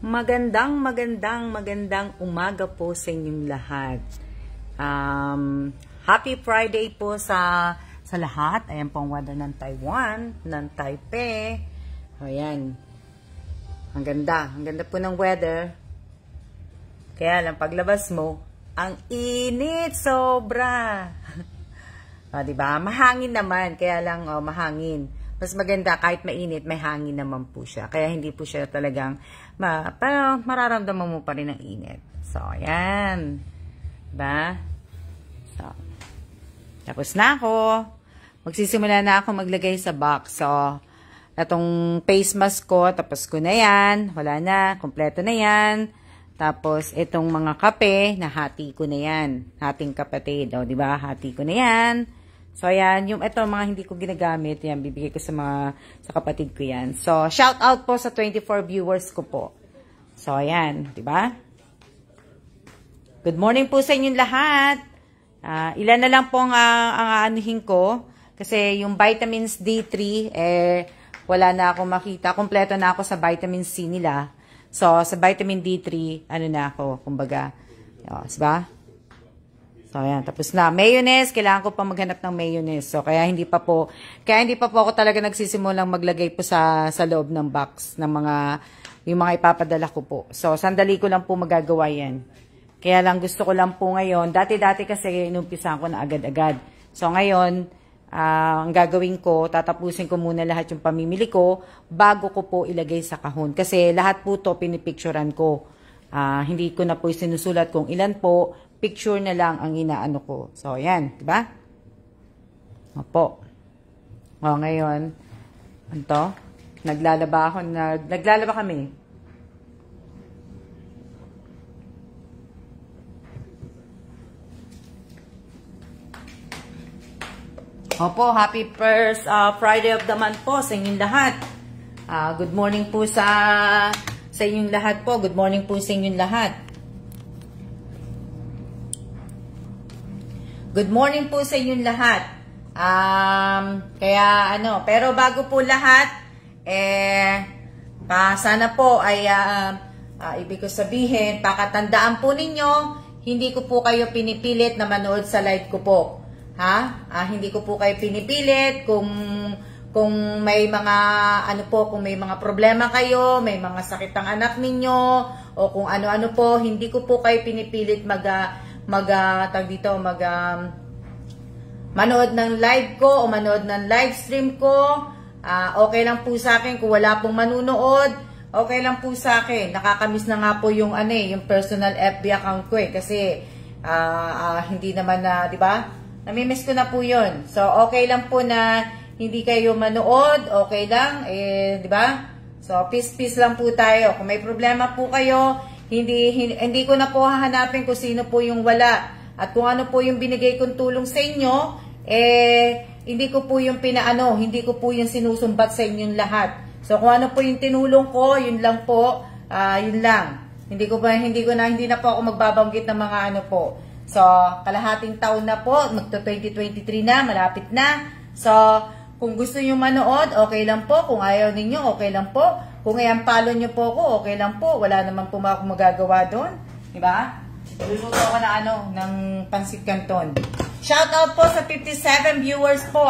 Magandang umaga po sa inyong lahat. Happy Friday po sa lahat. Ayan po ang weather ng Taiwan, ng Taipei. Ayan. Ang ganda po ng weather. Kaya lang paglabas mo, ang init sobra. Diba? Mahangin naman, kaya lang mahangin. Mas maganda kahit mainit, may hangin naman po siya. Kaya hindi po siya talagang, pero mararamdaman mo pa rin ang init. So, ayan. Diba? So, tapos na ako. Magsisimula na ako maglagay sa box. So, itong face mask ko, tapos ko na yan. Wala na, kompleto na yan. Tapos, itong mga kape, nahati ko na yan. Hating kapatid. O, diba? Hati ko na yan. So, ayan, yung ito, mga hindi ko ginagamit, yan, bibigay ko sa kapatid ko yan. So, shout out po sa 24 viewers ko po. So, ayan, di ba? Good morning po sa inyong lahat. Ilan na lang po ang anuhin ko. Kasi yung vitamins D3, wala na akong makita. Kompleto na ako sa vitamin C nila. So, sa vitamin D3, ano na ako, kumbaga. Diba? So, ayan. Tapos na. Mayonnaise. Kailangan ko pa maghanap ng mayonnaise. So, kaya hindi pa po ako talaga nagsisimulang maglagay po sa loob ng box ng yung mga ipapadala ko po. So, sandali ko lang po magagawa yan. Kaya lang gusto ko lang po ngayon. Dati kasi inumpisahan ko na agad-agad. So, ngayon, ang gagawin ko, tatapusin ko muna lahat yung pamimili ko bago ko po ilagay sa kahon. Kasi lahat po to pinipicturean ko. Hindi ko na po sinusulat kung ilan po. Picture na lang ang inaano ko. So, ayan. Diba? Opo. O, ngayon. Ito. Naglalaba kami. Opo, happy first Friday of the month po sa inyong lahat. Good morning po sa inyong lahat po. Good morning po sa inyong lahat. Good morning po sa inyong lahat. Pero bago po lahat, sana po ay, ibig ko sabihin, pakatandaan po ninyo, hindi ko po kayo pinipilit na manood sa live ko po. Hindi ko po kayo pinipilit kung may mga, kung may mga problema kayo, may mga sakit ang anak ninyo, o kung ano-ano po, hindi ko po kayo pinipilit manood ng live ko o manood ng live stream ko. Okay lang po sa akin kung wala pong manunood. Okay lang po sa akin. Nakakamiss na nga po yung yung personal FB account ko kasi hindi naman na, 'di ba? Namimiss ko na po 'yon. So okay lang po na hindi kayo manood, okay lang, 'di ba? So peace lang po tayo. Kung may problema po kayo, hindi ko na po hahanapin kung sino po yung wala. At kung ano po yung binigay kong tulong sa inyo, hindi ko po yung hindi ko po yung sinusumbat sa inyong lahat. So kung ano po yung tinulong ko, yun lang po, yun lang. Hindi na po ako magbabanggit ng mga po. So, kalahating taon na po, magto-2023 na, malapit na. So, kung gusto niyo manood, okay lang po. Kung ayaw ninyo, okay lang po. Kung i-unfollow nyo po ako, okay lang po. Wala naman po akong magagawa doon. Diba? Luluto ako ng pansit canton. Shoutout po sa 57 viewers po,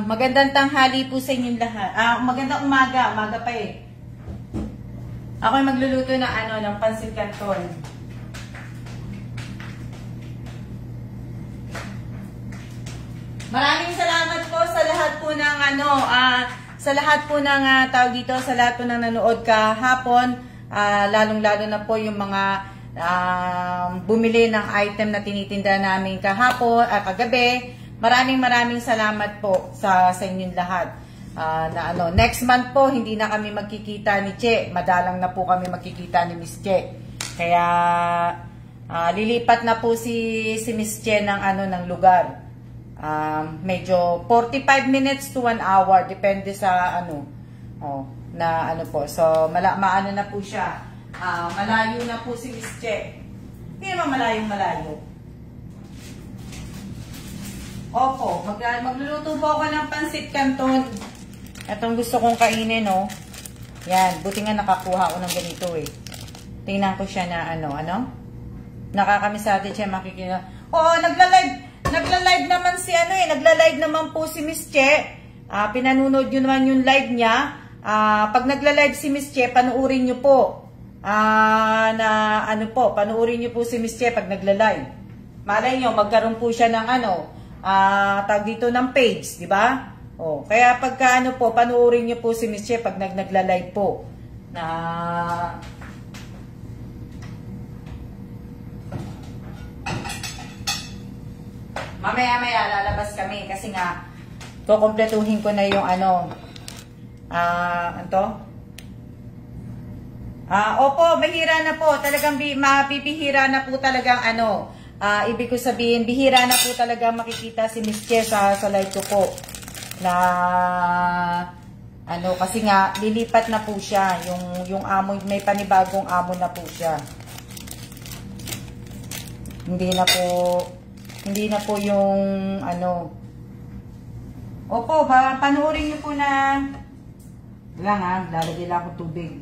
magandang tanghali po sa inyong lahat. Magandang umaga. Umaga pa eh. Ako'y magluluto ng pansit canton. Maraming salamat po sa lahat po ng sa lahat po ng tawag dito, sa lahat po ng nanood kahapon, lalong-lalo na po yung mga bumili ng item na tinitinda namin kahapon, kagabi. Maraming salamat po sa inyong lahat. Next month po hindi na kami magkikita ni Che. Madalang na po kami magkikita ni Miss Che. Kaya lilipat na po si Miss Che ng lugar. Medyo 45 minutes to 1 hour depende sa po. So maano na po siya. Malayo na po si Miss Che. Hindi naman malayo. Opo, magluluto po ako ng pansit canton. Itong gusto kong kainin, Yan, buti nga nakakuha ko ng ganito eh. Tingnan ko siya na nakakamiss natin siya makikita. Oo, nagla-live naman si nagla-live naman po si Miss Che. Pinanunod nyo naman yung live niya. Pag nagla-live si Miss Che, panuurin nyo po. Panuurin nyo po si Miss Che pag nagla-live. Malay nyo, magkaroon po siya ng tag dito ng page, di ba? Oh, kaya pagka panuurin niyo po si Miss Che pag nagla-live po. Mamaya-maya lalabas kami kasi nga kukumpletuhin ko na yung opo, mahira na po. Talagang mapipihira na po talagang ibig ko sabihin, bihira na po talaga makikita si Miss Che sa live ko po. Kasi nga lilipat na po siya yung amo, may panibagong amo na po siya. Hindi na po yung Opo, panoorin niyo po na lang lalagay lang ako tubig.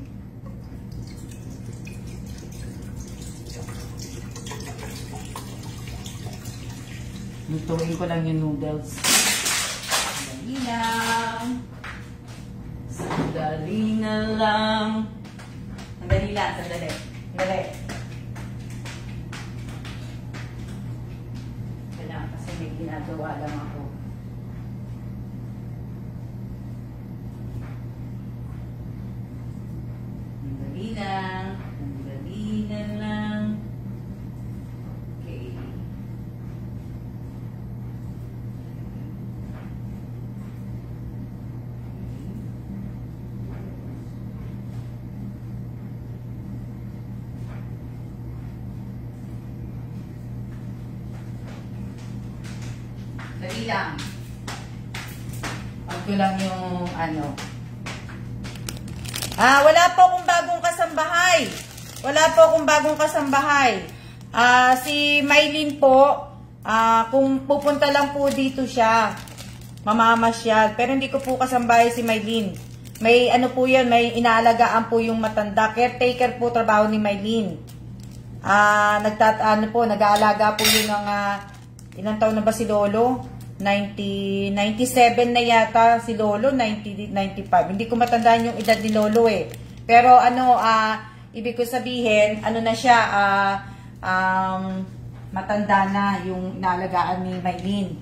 Lutuin ko lang yung noodles. Sandali na lang. Sandali lang, sandali. Kailangan kasi may ginagawa lang ako. Sandali na lang. Okay. Dali lang. Pag ko lang yung wala po akong bagong kasambahay. Si Mylene po, kung pupunta lang po dito siya, mamamasyal. Pero hindi ko po kasambahay si Mylene. May po yan, may inaalagaan po yung matanda. Caretaker po trabaho ni Mylene. Nag-aalaga po yun ng ilang taon na ba si Lolo? 97 na yata si Lolo, 95. Hindi ko matandaan yung edad ni Lolo eh. Pero ibig ko sabihin, na siya, matanda na yung inaalagaan ni Mylene.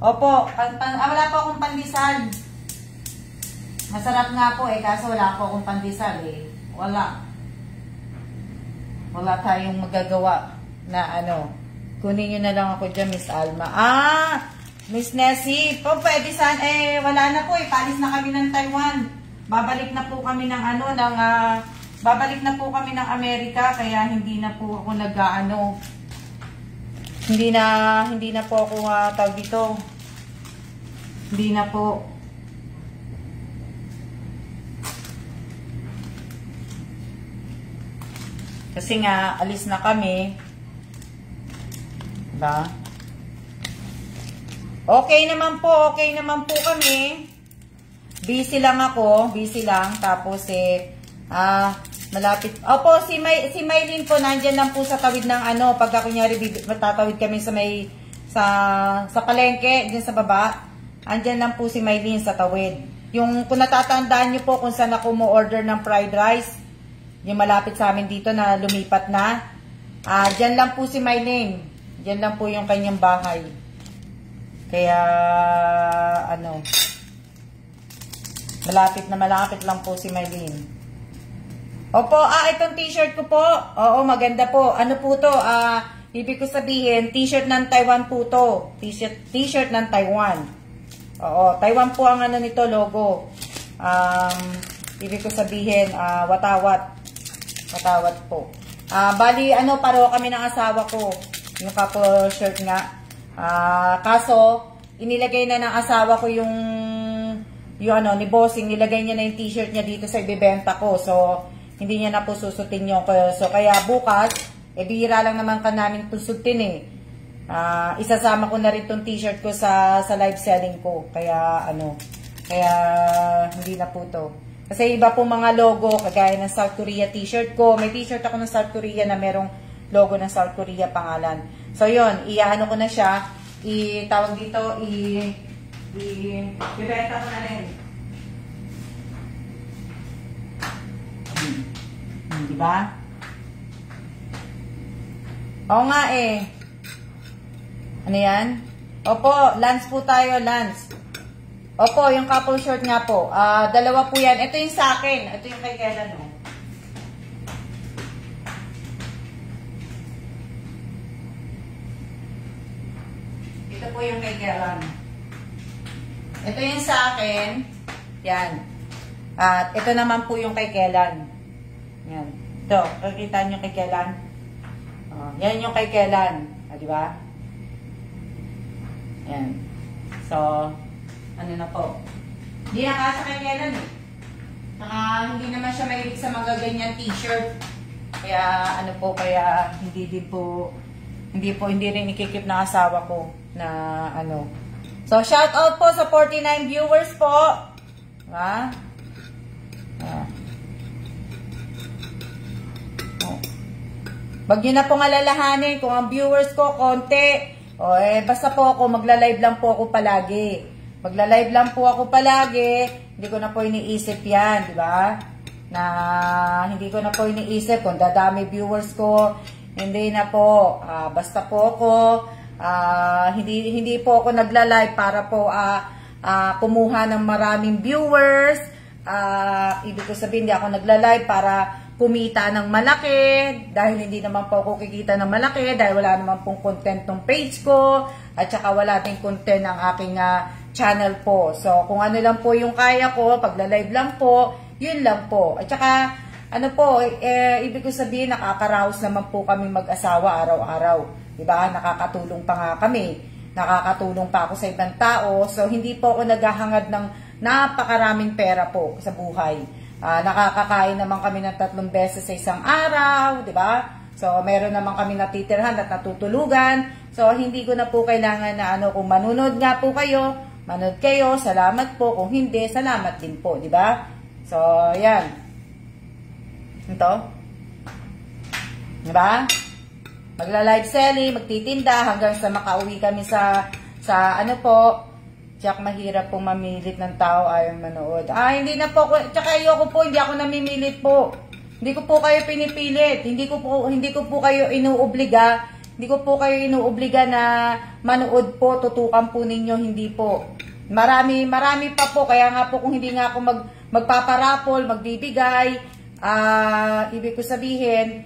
Opo, wala po akong pandesal. Masarap nga po eh, kaso wala po akong pandesal eh. Wala tayong magagawa na Kunin nyo na lang ako dyan, Miss Alma. Miss Nessie, pwede saan? Wala na po eh. Palis na kami ng Taiwan. Babalik na po kami ng babalik na po kami ng Amerika. Kaya hindi na po ako hindi na po ako tawag dito. Hindi na po. Kasi nga, alis na kami. Diba? Okay naman po kami. Busy lang ako, tapos malapit. Opo, si Mylene po nandiyan lang po sa tawid ng pagka kunyari matatawid kami sa palengke, diyan sa baba. Andiyan lang po si Mylene sa tawid. Kung natatandaan niyo po kung saan ako mo-order ng fried rice, yung malapit sa amin dito na lumipat na. Diyan lang po si Mylene. Diyan lang po yung kanyang bahay. Kaya, malapit lang po si Mylene. Opo, itong t-shirt ko po. Oo, maganda po. Ano po to? Ibig ko sabihin, t-shirt ng Taiwan po to. T-shirt ng Taiwan. Oo, Taiwan po ang nito, logo. Ibig ko sabihin, watawat. Watawat po. Bali, pareho kami ng asawa ko. Yung couple shirt nga. Kaso, inilagay na ng asawa ko yung ni Bossing, nilagay niya na yung t-shirt niya dito sa ibibenta ko. So, hindi niya na po susutin yung. So, kaya bukas, bihira lang naman ka namin susutin eh. Isasama ko na rin tong t-shirt ko sa live selling ko. Kaya, kaya, hindi na po to. Kasi iba po mga logo, kagaya ng South Korea t-shirt ko. May t-shirt ako ng South Korea na merong logo ng South Korea pangalan. So, yun. Iaano ko na siya. Tawag dito, ibenta ko na rin. Diba? Oo nga eh. Ano yan? Opo, Lance po tayo, Lance. Opo, yung couple short nga po. Dalawa po yan. Ito yung sa akin. Ito yung kay Kellan, oh. Ito po yung kay Kellan. Ito yung sa akin. Yan. At ito naman po yung kay Kellan. Yan. Ito, kakita nyo kay Kellan. Yan yung kay Kellan. Diba? Yan. So, ano na po. Hindi na kasi kay Kellan eh. Hindi naman siya mahilig sa mga ganyan t-shirt. Kaya, ano po, kaya hindi rin ikikip ng asawa ko na ano. So, shout out po sa 49 viewers po. Ha? Wag nyo na pong alalahanin kung ang viewers ko konti. Basta po ako, magla-live lang po ako palagi. Magla-live lang po ako palagi. Hindi ko na po iniisip yan, di ba? Na hindi ko na po iniisip kung dadami viewers ko. Hindi na po. Basta po ako, hindi po ako nagla-live para po kumuha ng maraming viewers. Ibig ko sabihin, hindi ako nagla-live para kumita ng malaki, dahil hindi naman po ako kikita ng malaki, dahil wala naman pong content ng page ko, at saka wala din content ng aking channel po. So, kung ano lang po yung kaya ko, pagla-live lang po, yun lang po. At saka, ano po, ibig ko sabihin, nakakaraos naman po kami mag-asawa araw-araw. Diba? Nakakatulong pa nga kami. Nakakatulong pa ako sa ibang tao. So, hindi po ako naghahangad ng napakaraming pera po sa buhay. Nakakakain naman kami ng 3 beses sa isang araw, di ba? So, meron naman kami natitirhan at natutulugan. So, hindi ko na po kailangan na kung manunod nga po kayo, manood kayo, salamat po. Kung hindi, salamat din po, di ba? So, yan. Ito. Di ba? Magla-live selling, magtitinda hanggang sa makauwi kami sa ano po, Jack, mahirap pong mamilit ng tao ayaw manood. Hindi na po. Tsaka ayoko po, hindi ako namimilit po. Hindi ko po kayo pinipilit. Hindi ko po kayo inuobliga. Hindi ko po kayo inuobliga na manood po, tutukan po ninyo, hindi po. Marami pa po. Kaya nga po kung hindi nga ako magpaparapol, magbibigay, ibig ko sabihin,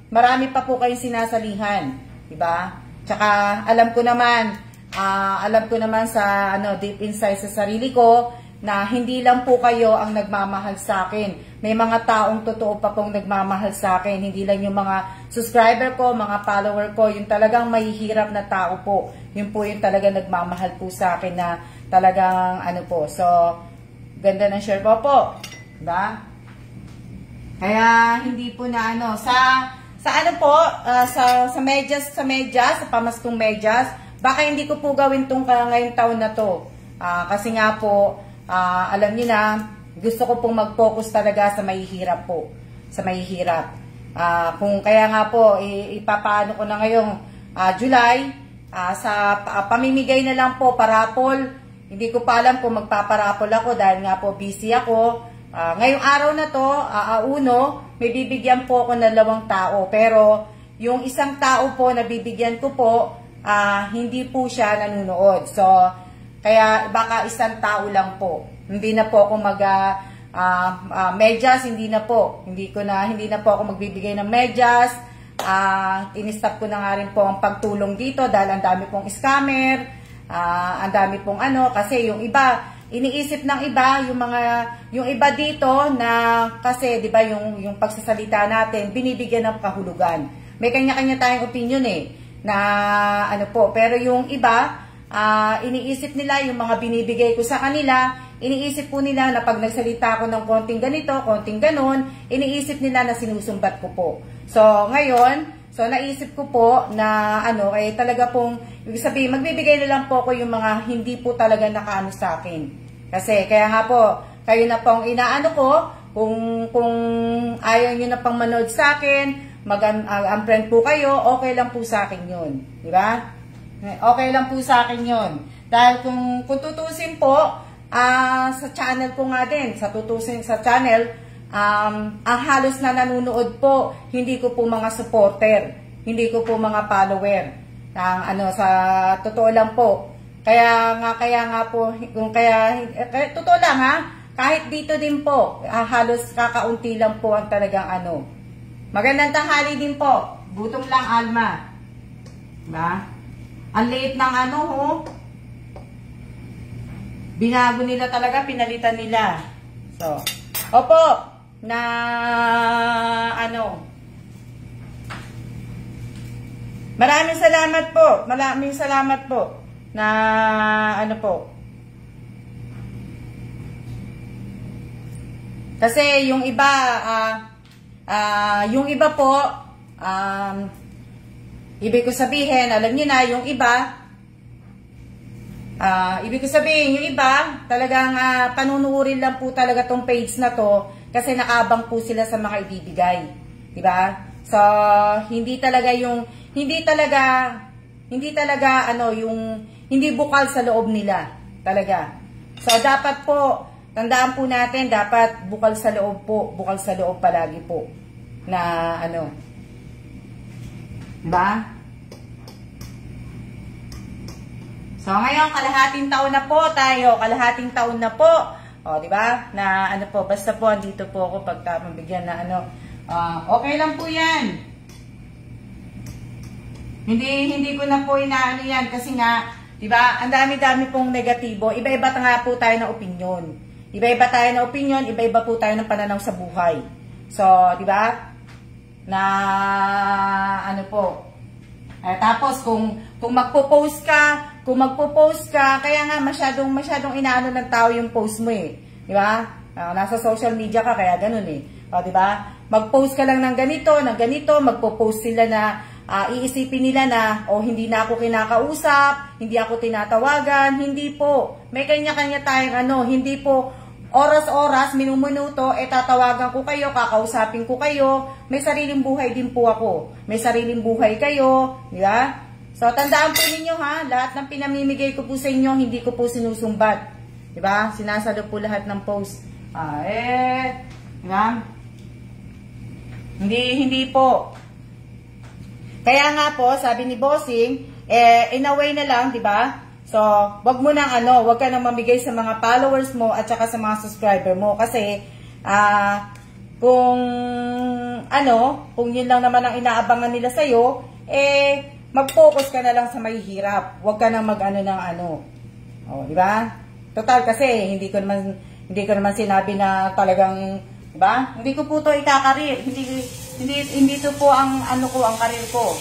marami pa po kayong sinasalihan. Diba? Tsaka alam ko naman sa deep inside sa sarili ko na hindi lang po kayo ang nagmamahal sa akin. May mga taong totoo pa pong nagmamahal sa akin. Hindi lang yung mga subscriber ko, mga follower ko, yung talagang mahihirap na tao po. Yun po yung talagang nagmamahal po sa akin na talagang po. So, ganda ng share po. Diba? Kaya hindi po na sa medyas, sa pamaskong medyas, baka hindi ko po gawin itong ngayong taon na to. Kasi nga po, alam niyo na, gusto ko pong mag-focus talaga sa mahihirap po. Sa mahihirap. Kung kaya nga po, ipapaano ko na ngayong July, sa pamimigay na lang po, parapol. Hindi ko pa alam kung magpaparapol ako dahil nga po busy ako. Ngayong araw na to, may bibigyan po ako ng 2 tao. Pero, yung isang tao po na bibigyan ko po, hindi po siya nanonood. So, kaya baka isang tao lang po. Hindi na po ako medyas, hindi na po. Hindi na po ako magbibigay ng medyas. In-stop ko na nga rin po ang pagtulong dito dahil ang dami pong scammer. Ang dami pong kasi yung iba, iniisip ng iba, yung iba dito na kasi 'di ba yung pagsasalita natin binibigyan ng kahulugan. May kanya-kanya tayong opinion na pero yung iba iniisip nila yung mga binibigay ko sa kanila, iniisip po nila na pag nagsalita ako ng konting ganito, konting ganon, iniisip nila na sinusumbat ko po. So ngayon, naisip ko po na talaga pong, ibig sabihin, magbibigay na lang po ako yung mga hindi po talaga nakaano sa akin. Kasi, kaya nga po, kayo na pong inaano ko, kung ayaw nyo na pang manood sa akin, mag-unfriend po kayo, okay lang po sa akin yun. Di ba? Okay lang po sa akin yun. Dahil kung tutusin po, sa channel ko nga din, sa channel, ang halos na nanonood po, hindi ko po mga supporter, hindi ko po mga follower. Sa totoo lang po. Kaya nga po, totoo lang ha, kahit dito din po, halos kakaunti lang po ang talagang Magandang tanghali din po. Gutom lang, Alma. Diba? Ang liit ng binago nila talaga, pinalitan nila. So, opo, maraming salamat po. Maraming salamat po na kasi yung iba po ibig ko sabihin, alam niyo na, yung iba ibig ko sabihin, yung iba talagang panunuorin lang po talaga tong page na to kasi nakabang po sila sa mga ibibigay, di ba? So hindi bukal sa loob nila talaga. So dapat po tandaan po natin, dapat bukal sa loob palagi po na diba? So ngayon, kalahating taon na po tayo, o diba? Na basta po andito po ako pagka mabigyan na okay lang po yan. Hindi ko na po inaano yan kasi nga, diba? Ang dami-dami pong negatibo. Iba-iba nga po tayo ng opinyon. Iba-iba po tayo ng pananaw sa buhay. So, di ba? Tapos kung magpo-post ka, kaya nga masyadong inaano ng tao yung post mo eh. Di ba? Nasa social media ka, kaya ganun eh. O, di ba? Mag-post ka lang ng ganito, magpo-post sila na iisipin nila na, hindi na ako kinakausap, hindi ako tinatawagan, hindi po. May kanya-kanya tayong hindi po oras-oras, minuto, tatawagan ko kayo, kakausapin ko kayo. May sariling buhay din po ako. May sariling buhay kayo, di ba? So, tandaan po ninyo ha, lahat ng pinamimigay ko po sa inyo, hindi ko po sinusumbat. Di ba? Sinasalo po lahat ng post. Di ba? Hindi po. Kaya nga po, sabi ni Bossing, in a way na lang, di ba? So, wag mo nang wag ka nang mamigay sa mga followers mo at saka sa mga subscriber mo kasi kung yun lang naman ang inaabangan nila sa iyo, mag-focus ka na lang sa mahihirap. Wag ka nang Oh, di ba? Total kasi hindi ko naman sinabi na talagang, di ba? Hindi ko po 'to ikakarir. Hindi to po ang ang karir ko.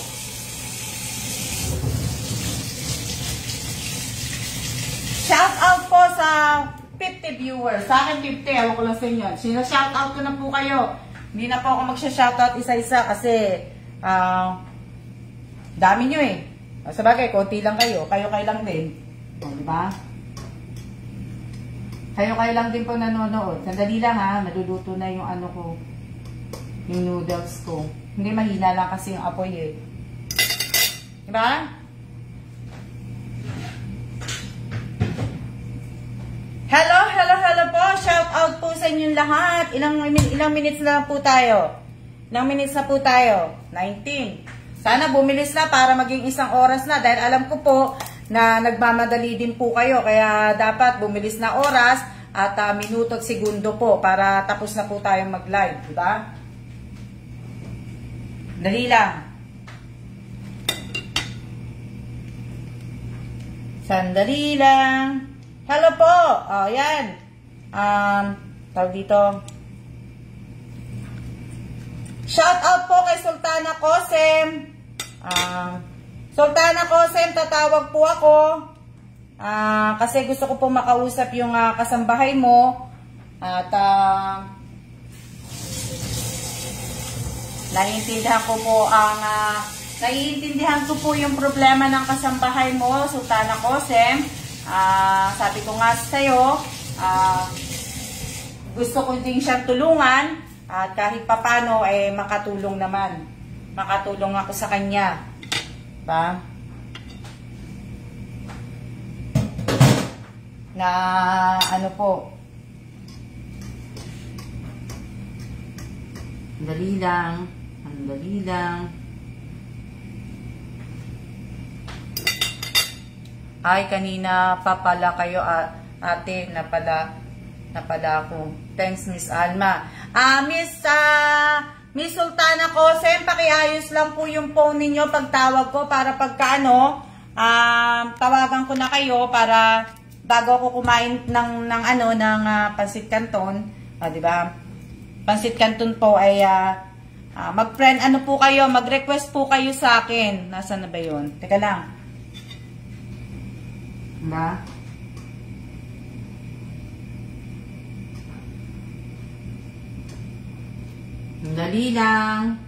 Shout out po sa 50 viewers. Sa akin 50, ewan ko lang sa inyo. Shout out ko na po kayo. Hindi na po ako magsha-shout out isa-isa kasi dami nyo eh. Sabagay, konti lang kayo. Kayo lang din. O, diba? Kayo lang din po nanonood. Sandali lang ha, naluluto na yung ko. Yung noodles ko. Hindi, mahina lang kasi yung apoy eh. Diba? Hello po. Shout out po sa inyong lahat. Ilang minutes na po tayo? 19. Sana bumilis na para maging isang oras na. Dahil alam ko po na nagmamadali din po kayo. Kaya dapat bumilis na oras at minuto at segundo po para tapos na po tayong mag-live. Diba? Dali lang. Sandali lang. Hello po. Yan. Tawag dito. Shout out po kay Sultana Cosem. Sultana Cosem, tatawag po ako. Kasi gusto ko po makausap yung kasambahay mo. At naiintindihan ko po yung problema ng kasambahay mo, Sultana Cosem. Sabi ko nga sa'yo, gusto ko din siyang tulungan at kahit papano makatulong naman. Makatulong ako sa kanya. Diba? Na ano po. Dali lang. Dali lang. Ay, kanina pa pala kayo, ate, napala ako. Thanks, Miss Alma. Miss Sultana ko, pakiayos lang po yung phone ninyo pagtawag ko para pagka tawagan ko na kayo para bago ako kumain ng pansit canton, di ba? Pansit canton po ay mag-friend po kayo, mag-request po kayo sa akin. Nasaan na ba 'yon? Teka lang. Diba? Dali lang.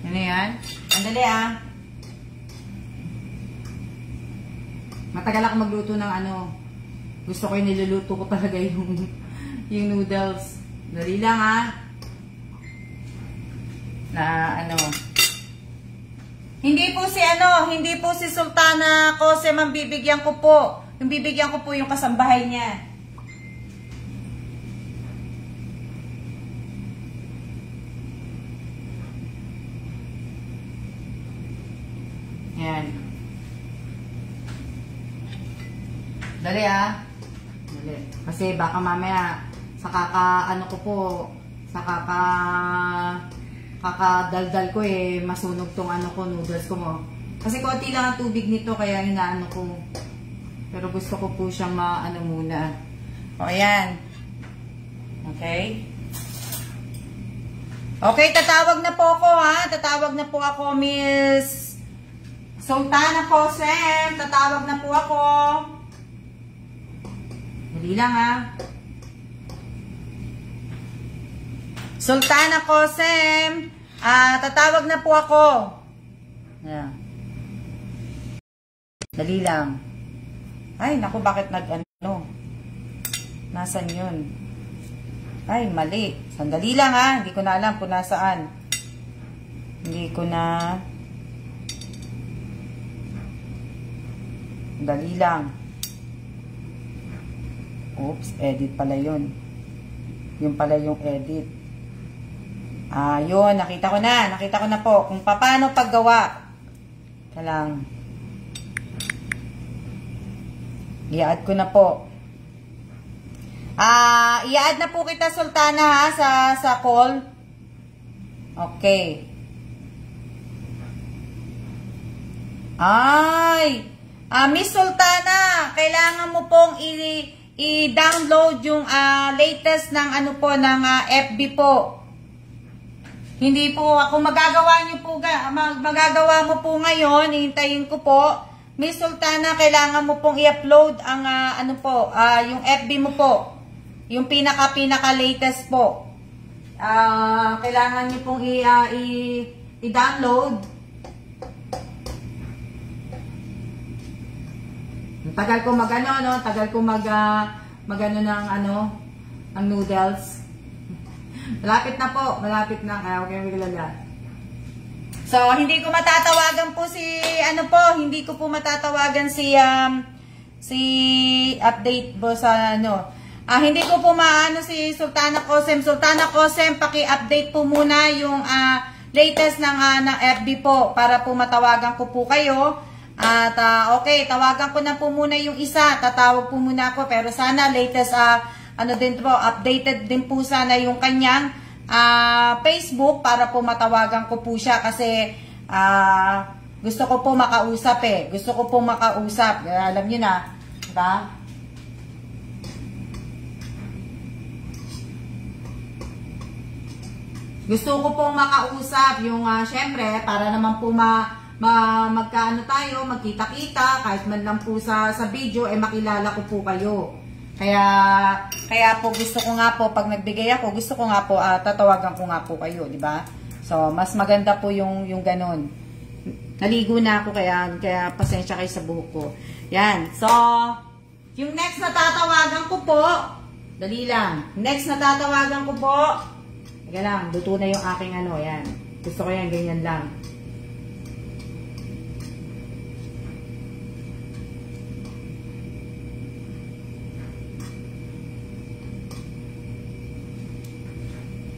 Ano yan? Andali Matagal ako magluto ng Gusto ko yung niluluto ko talaga yung noodles. Dali lang Hindi po si Sultana Kose bibigyan ko po. Yung bibigyan ko po yung kasambahay niya. Yan. Dali Dali. Kasi baka mamaya sa kakadaldal ko masunog tong noodles ko mo. Kasi konti lang ang tubig nito kaya inaano ko. Pero gusto ko po siyang muna. O ayan. Okay. Okay, tatawag na po ako Tatawag na po ako, Miss Sultana Kosem, tatawag na po ako. Dali lang Sultana Kosem, tatawag na po ako. Yeah. Dali lang. Ay, naku, bakit Nasaan yun? Ay, mali. Sandali lang hindi ko na alam kung nasaan. Hindi ko na... Dali lang. Oops, edit pala yun. Yun pala yung edit. Yun, nakita ko na po kung paano paggawa. Ito lang. I-add ko na po. I-add na po kita, Sultana, sa call. Okay. Ay! Miss Sultana, kailangan mo pong i-download yung latest ng ng FB po. Hindi po ako magagawa mo po ngayon, hihintayin ko po. Miss Sultana, kailangan mo pong i-upload ang yung FB mo po. Yung pinaka latest po. Kailangan niyo pong i-download. Tagal ko tagal ko ng noodles. Malapit na po, kaya okay maglala. So, hindi ko matatawagan po hindi ko po matatawagan si update po sa hindi ko po si Sultana Kosem. Sultana Kosem, paki-update po muna yung latest ng FB po para po matawagan ko po kayo. At okay, tawagan ko na po muna yung isa. Tatawag po muna ako pero sana latest din po, updated din po sana yung kanyang Facebook para po matawagan ko po siya kasi gusto ko po makausap eh. Gusto ko po makausap. Alam niyo na, diba? Gusto ko pong makausap yung syempre para naman po magkaano tayo, magkita-kita kahit man lang po sa video makilala ko po kayo. Kaya po gusto ko nga po pag nagbigay ako, gusto ko nga po tatawagan ko nga po kayo, di ba? So mas maganda po yung ganun. Naligo na ako kaya pasensya kayo sa buhok ko. Yan. So yung next na tatawagan ko po, dali lang. Next na tatawagan ko po, teka lang, luto na yung aking ano, yan. Gusto ko yan, ganyan lang.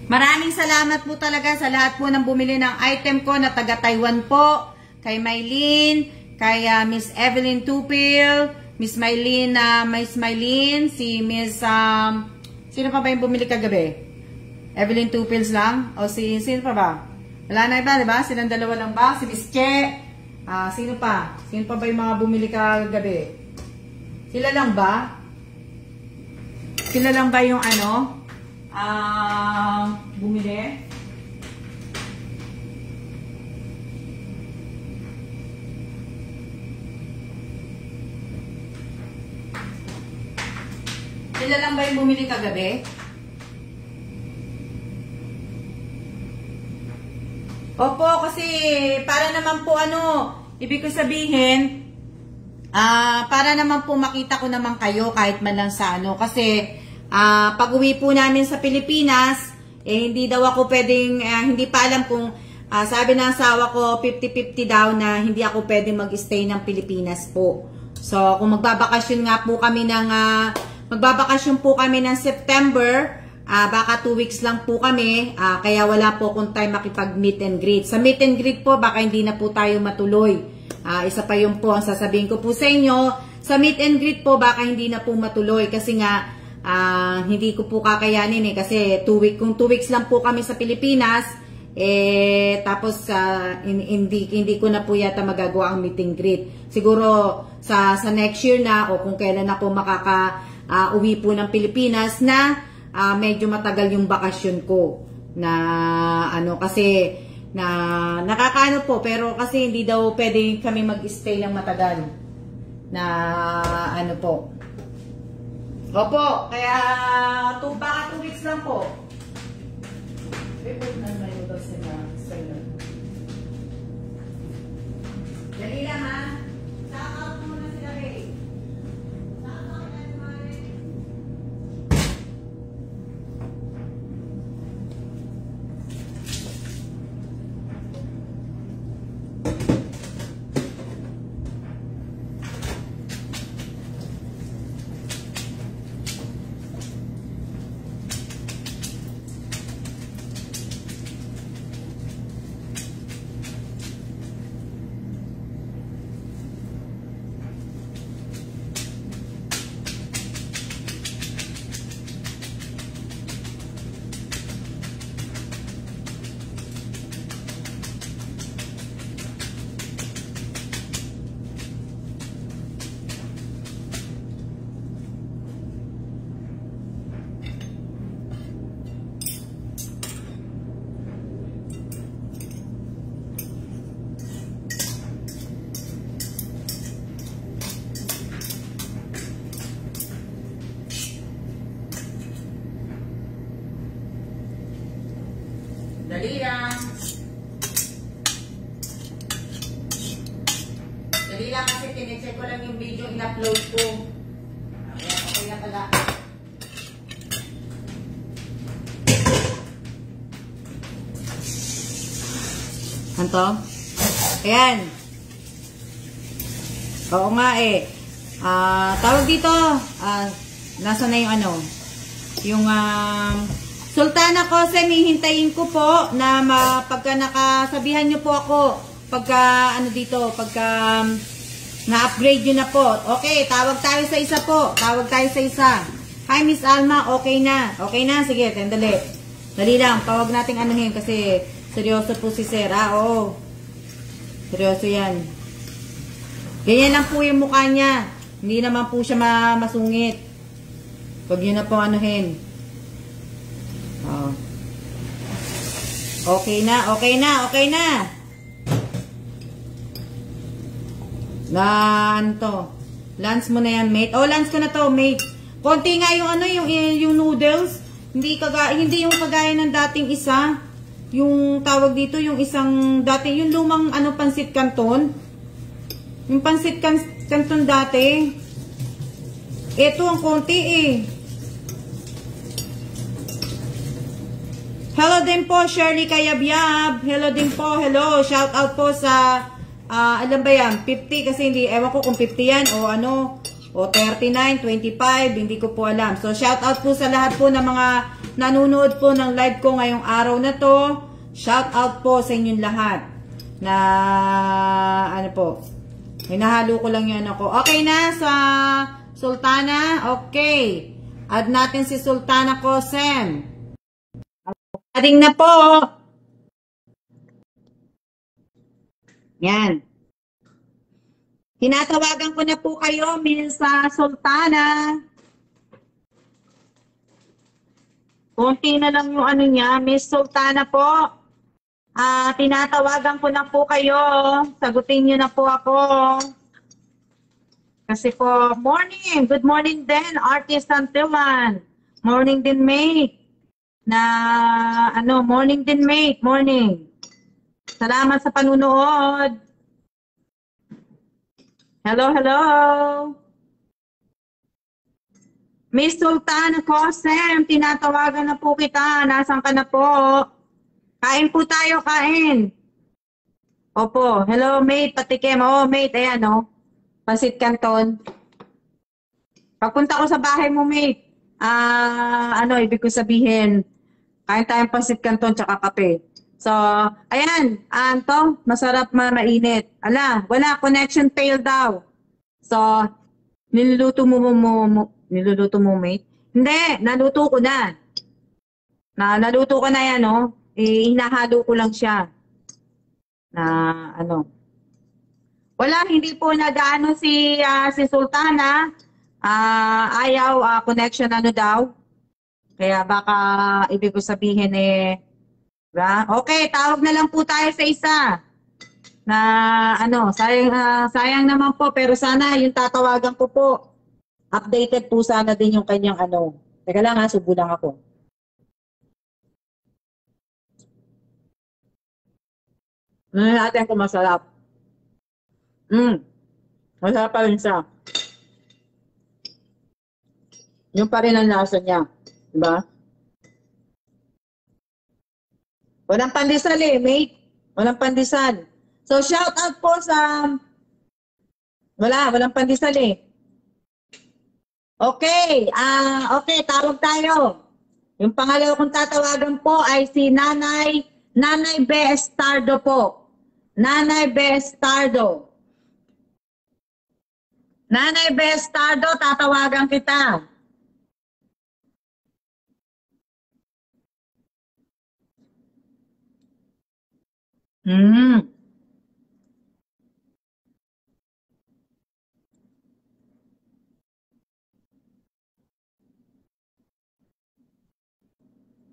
Maraming salamat po talaga sa lahat po ng bumili ng item ko na taga Taiwan po. Kay Mylene, kay Miss Evelyn Tupil, Miss Mylene, si Miss, sino pa ba yung bumili kagabi? Evelyn Tupils lang? O sino pa ba? Wala na iba, diba? Silang dalawa lang ba? Si Miss Che? Sino pa? Sino pa ba yung mga bumili kagabi? Sila lang ba? Sila lang ba yung ano? Bumili? Sila lang ba yung bumili kagabi? Opo, kasi para naman po ibig ko sabihin, para naman po makita ko naman kayo kahit man lang sa kasi pag uwi po namin sa Pilipinas, hindi daw ako pwedeng, hindi pa alam kung, sabi ng asawa ko, 50-50 daw na hindi ako pwedeng mag-stay ng Pilipinas po. So, kung magbabakasyon po kami ng September, baka 2 weeks lang po kami, kaya wala po akong time makipag-meet and greet. Sa meet and greet po, baka hindi na po tayo matuloy. Isa pa yun po, ang sasabihin ko po sa inyo, sa meet and greet po, baka hindi na po matuloy kasi nga, hindi ko po kakayanin kasi kung 2 weeks lang po kami sa Pilipinas, tapos hindi ko na po yata magagawa ang meet and greet. Siguro sa next year na o kung kailan ako uwi po ng Pilipinas na medyo matagal yung bakasyon ko na kasi na nakakaano po pero kasi hindi daw pwede kami mag-stay ng matagal na po. Opo, kaya baka 2 weeks lang po. Dali lang ha. Saka ako muna sila Ray. Dali lang. Dali lang kasi tinecheck ko lang yung video in-upload ko. Ayan, okay na pala. Anto? Ayan. Oo nga tawag dito. Nasa na yung yung Sultana Kose, hihintayin ko po na pagka nakasabihan nyo po ako, pagka pagka na-upgrade nyo na po. Okay, tawag tayo sa isa po. Tawag tayo sa isa. Hi, Miss Alma, okay na. Okay na? Sige, tandali. Dali lang, tawag natin kasi seryoso po si Sir. Oo. Seryoso yan. Ganyan lang po yung mukha niya. Hindi naman po siya masungit. Huwag nyo na po anuhin. Oh. Okay na, okay na, okay na. Ano to? Lance mo na yan, mate. Oh, lance ko na to, mate. Konti nga yung ano, yung noodles. Hindi yung kagaya ng dating isa. Yung tawag dito, yung isang dating, yung lumang ano, pansit canton. Yung pansit canton dati. Ito ang konti eh. Hello din po, Shirley Kayabyab. Hello din po, hello. Shout out po sa, alam ba yan, 50 kasi hindi, ewan ko kung 50 yan o ano, o 39, 25, hindi ko po alam. So, shout out po sa lahat po ng mga nanonood po ng live ko ngayong araw na to. Shout out po sa inyong lahat na, ano po, hinahalo ko lang yan ako. Okay na sa Sultana? Okay. Add natin si Sultana Kosem. Adding na po. Yan. Tinatawagan ko na po kayo, Miss Sultana. Kunti na lang yung ano niya, Miss Sultana po. Tinatawagan ko na po kayo. Sagutin niyo na po ako. Kasi po, morning. Good morning din, Artist Antilan. Morning din, mate. Morning din, mate. Morning. Salamat sa panunood. Hello, hello. Miss Sultana Kosem, tinatawagan na po kita. Nasaan ka na po? Kain po tayo, kain. Opo. Hello, mate. Patikim. Oh, mate. Ayan, oh. Pansit Canton. Pagpunta ko sa bahay mo, mate. Ibig ko sabihin, kain tayong pansit Canton tsaka kape. So, ayan. Anto, masarap mainit. Ala, wala. Connection failed daw. So, niluluto mo, mate? Hindi, naluto ko na. Naluto ko na yan, no? Hinahalo ko lang siya. Wala, hindi po nag-ano si Sultana. Ayaw, connection daw. Kaya baka ibig ko sabihin diba? Okay, tawag na lang po tayo sa isa. Sayang naman po, pero sana yung tatawagan ko po, updated po sana din yung kanyang Teka lang subo lang ako. Natin kung masarap. Masarap pa rin siya. Yung pa rin ang lasa niya. Diba? Walang pandesal mate. Walang pandesal. So, shout out po sa... Walang pandesal Okay. Okay, tawag tayo. Yung pangalawa kong tatawagan po ay si Nanay Bestardo po. Nanay Bestardo. Nanay Bestardo, tatawagan kita.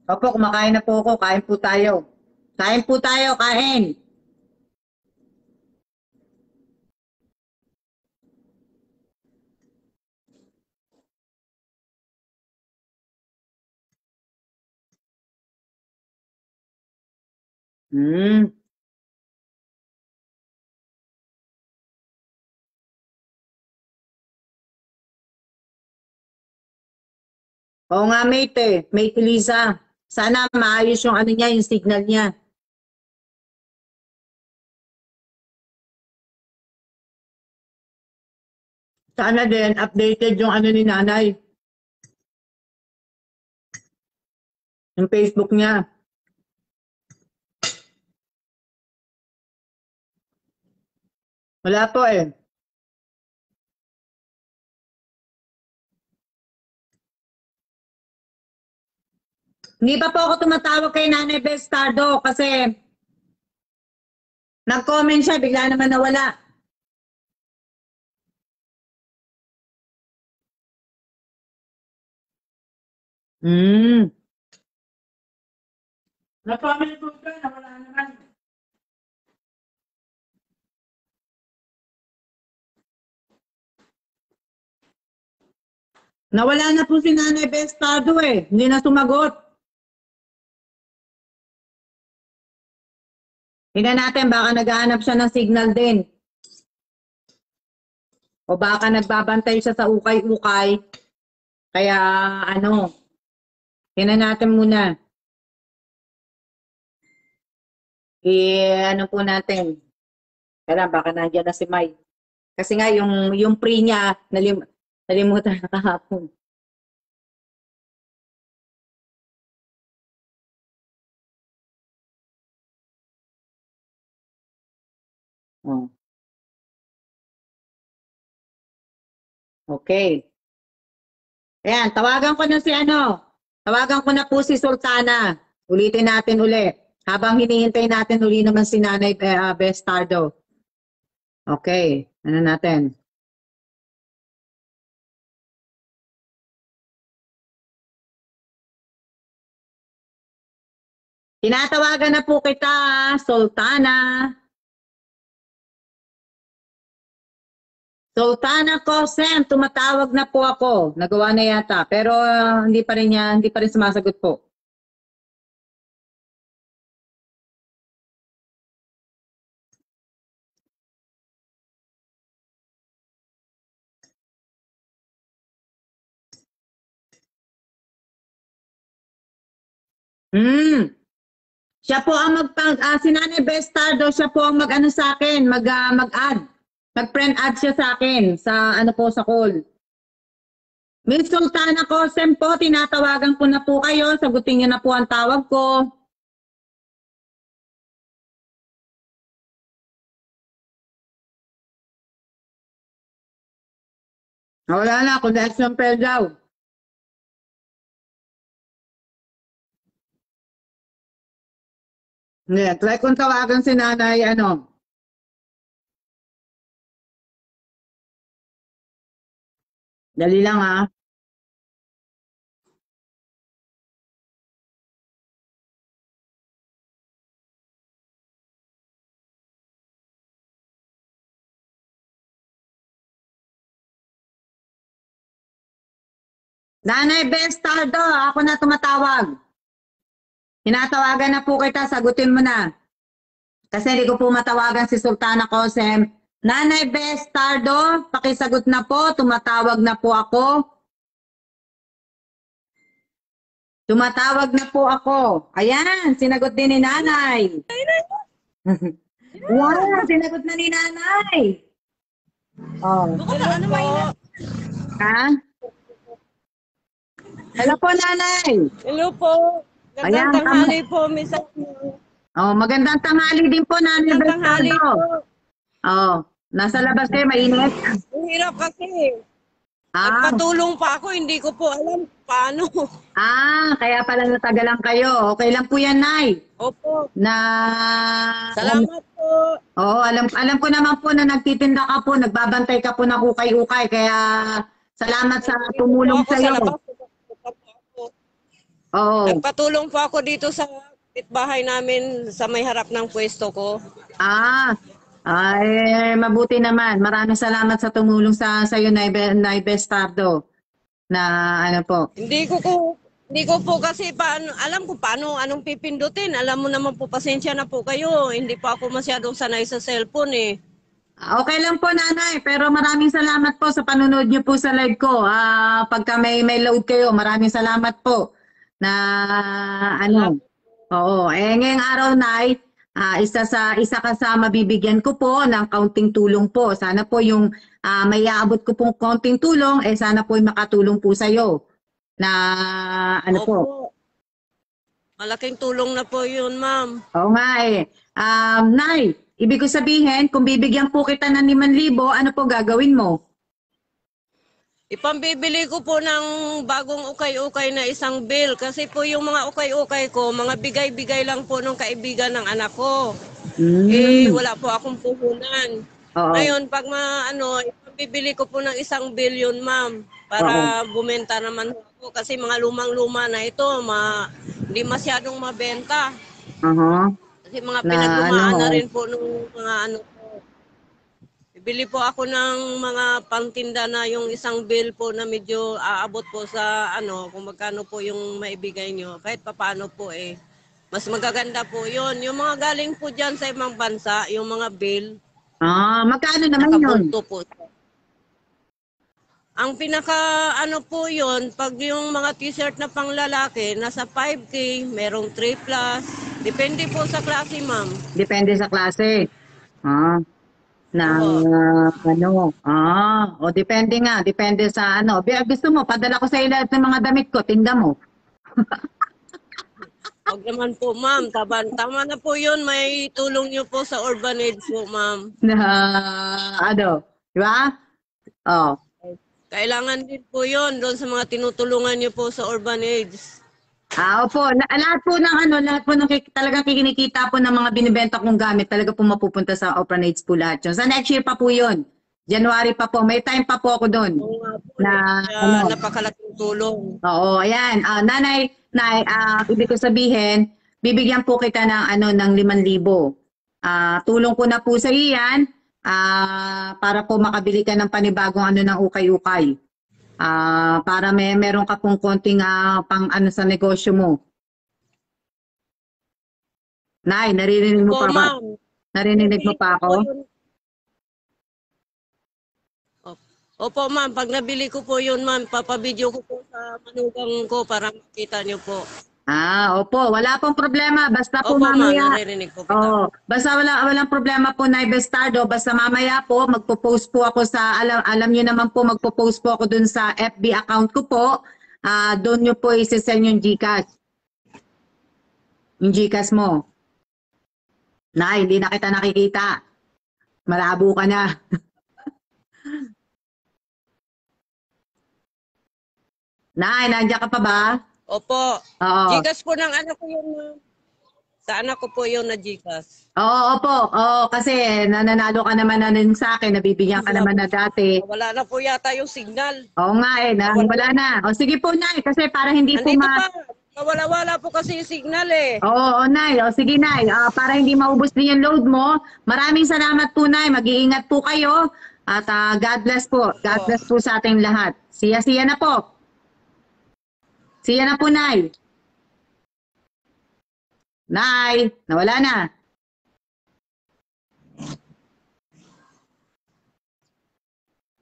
Opo, kumakain na po ako. Kain po tayo. Kain po tayo, kain. Oo nga, mate Mate Lisa. Sana maayos yung niya, yung signal niya. Sana din, updated yung ni nanay. Yung Facebook niya. Wala po Hindi pa po ako tumatawag kay Nanay Bestardo kasi Nag-comment siya, bigla naman nawala. Hmm. Nag-comment po siya, nawala naman. Nawala na po si Nanay Bestado eh. Hindi na sumagot. Tingnan natin, baka naghahanap siya ng signal din. O baka nagbabantay siya sa ukay-ukay. Kaya ano, tingnan natin muna. Ano po natin. Kaya baka nandiyan na si Mike. Kasi nga yung pre niya, nalimutan na kahapon. Oh. Okay. Ayan, tawagan ko na si ano. Tawagan ko na po si Sultana. Ulitin natin uli. Habang hinihintay natin uli naman si Nanay Bestardo. Okay. Ano natin? Tinatawagan na po kita, Sultana. Sultana Cosem, tumatawag na po ako. Nagawa na yata. Pero hindi pa rin sumasagot po. Siya po ang si Nanay Bestardo, siya po ang mag-ano sa akin, mag-add. Mag-friend add siya sa akin, sa ano po, sa call. Miss Sultana Cosem po, tinatawagan ko na po kayo, sagutin niyo na po ang tawag ko. Wala na, connection fail daw. Hindi, try kong tawagan si Nanay, ano. Dali lang ha. Nanay Bestardo, ako na tumatawag. Tinatawagan na po kita, sagutin mo na. Kasi hindi ko po matawagan si Sultana Cosem. Nanay Bestardo, pakisagot na po, tumatawag na po ako. Tumatawag na po ako. Ayan, sinagot din ni Nanay. Wow, sinagot na ni Nanay. Oh. Ano po? Ha? Hello po, Nanay. Hello po. Ayan, Gandang tanghali po, Miss. Oh, magandang tanghali din po, Nanay Gandang tanghali Bestardo. po. Oh, nasa labas kayo, mainit. Ang hirap kasi. Ah, Nagpatulong pa ako, hindi ko po alam paano. kaya pala natagalan kayo. Okay lang po yan, Nay. Opo. Na Salamat po. Oo, alam ko naman po na nagtitinda ka po, nagbabantay ka po ng ukay-ukay, kaya salamat sa tumulong Dito po sa ako sa iyo. labas. Oo. Nagpatulong po ako dito sa bahay namin sa may harap ng pwesto ko. Ay, mabuti naman. Maraming salamat sa tumulong sa iyo, Nay Bestardo. Na ano po. Hindi ko po kasi alam ko paano anong pipindutin. Alam mo naman po, pasensya na po kayo. Hindi pa ako masyadong sanay sa cellphone eh. Okay lang po, Nanay, pero maraming salamat po sa panunod niyo po sa live ko. Pagka may load kayo, maraming salamat po na ano. Oo, ngayong araw, Nay, isa ka sa mabibigyan ko po ng kaunting tulong po. Sana po yung may aabot ko pong kaunting tulong, sana po yung makatulong po sa iyo. Na ano po. Opo. Malaking tulong na po yun, ma'am. Oo nga eh. Nay, ibig ko sabihin, kung bibigyan po kita ng 5,000, ano po gagawin mo? Ipambibili ko po ng bagong ukay-ukay na isang bill kasi po yung mga ukay-ukay ko, mga bigay-bigay lang po ng kaibigan ng anak ko. Eh, Mm. wala po akong puhunan. Oo. Ngayon, pag bibili ko po ng 1 billion, ma'am, Oo. para bumenta naman ako. Kasi mga lumang-luma na ito, hindi masyadong mabenta. Aha. Kasi mga Na ano, pinaglumaan na oh. rin po nung mga po. Bibili po ako ng mga pangtinda na yung 1 bill po na medyo aabot po sa kung magkano po yung maibigay nyo. Kahit papaano po eh. Mas magaganda po yun. Yung mga galing po dyan sa ibang bansa, yung mga bill, Magkano naman yun? nakabulto po. Ang pinaka po yun, pag yung mga t-shirt na panglalaki, nasa 5K, merong 3 plus. Depende po sa klase, ma'am. Depende sa klase. Ah, na Oo. o depende nga, depende sa ano. Gusto mo, padala ko sa iyo lahat ng mga damit ko, tingnan mo. Huwag naman po, ma'am. Tama na po yun. May tulong nyo po sa orphanage po, ma'am. Na, di ba? Oh. Kailangan din po yun doon sa mga tinutulungan nyo po sa orphanage. Opo, lahat po ng lahat po ng talagang kinikita po ng mga binibenta kong gamit, talaga po mapupunta sa orphanage po lahat yun. Sa next year pa po yun. January pa po. May time pa po ako doon. Oo nga po. Na, Kaya napakalaking tulong. oo, ayan. Nay, ibig ko sabihin, bibigyan po kita ng ng 5,000. Tulong ko na po sa iyan para po makabili ka ng panibagong ng ukay-ukay. Para meron ka pong konting pang sa negosyo mo. Nay, naririnig mo Opo, pa ba? ma'am. Narinig mo pa ako? Opo, ma'am. Pag nabili ko po yun, ma'am, papabidyo ko po sa manugang ko para makita nyo po. Opo, wala pong problema. Basta po Opo, ma'am. mamaya. Naririnig po kita. Basta walang problema po na Bestardo. Basta mamaya po, magpo-post po ako sa, alam niyo naman po, magpo-post po ako dun sa FB account ko po. Doon niyo po isi-send yung GCash. Yung GCash mo. Hindi na kita nakikita. Malabo ka na. Nandiyan ka pa ba? Opo. Oo. Gcash po ng anak ko yun, ma'am. Sa anak ko po yun na Gcash. Oo, opo. Oo, kasi nananalo ka naman na rin sa akin, nabibigyan ka naman na dati. Wala na po yata yung signal. Oo nga wala na. O sige po, Nay, kasi para hindi po Nandito pa. Wala po kasi yung signal eh. Oo, Nay. O sige, Nay. Para hindi maubos din yung load mo. Maraming salamat po, Nay. Mag-iingat po kayo. At God bless po. God bless po sa ating lahat. Siya na po. Siya na po, Nay. Nay, nawala na.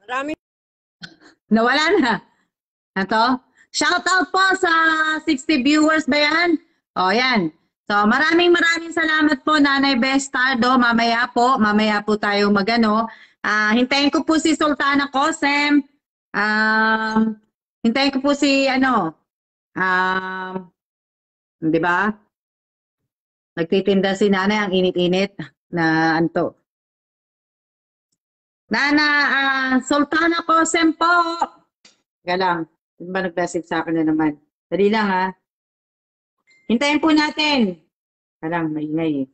Marami. Nawala na. Ito. Shout out po sa 60 viewers ba yan? O, yan. So, maraming salamat po, Nanay Bestardo. Mamaya po tayo magano. Hintayin ko po si Sultana Cosem. Hintayin ko po si di ba? Nagtitinda si Nanay, ang init-init na anto. Sultana Cosem po. Teka lang. Di ba nag-message sa akin na naman? Dali lang Hintayin po natin. Teka lang, maingay eh.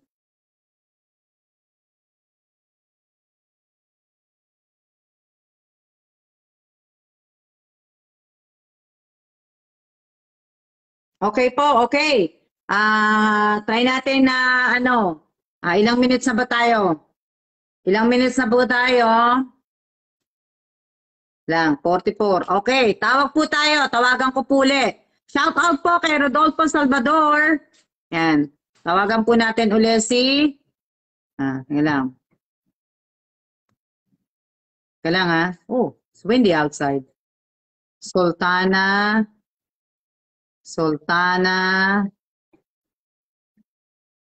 Okay po, okay. Try natin na ilang minutes na ba tayo? Ilang minutes na po tayo? Lang, 44. Okay, tawag po tayo. Tawagan ko po ulit. Shout out po kay Rodolfo Salvador. Yan. Tawagan po natin ulit si... Nga lang. Kailangan oh, it's windy outside. Sultana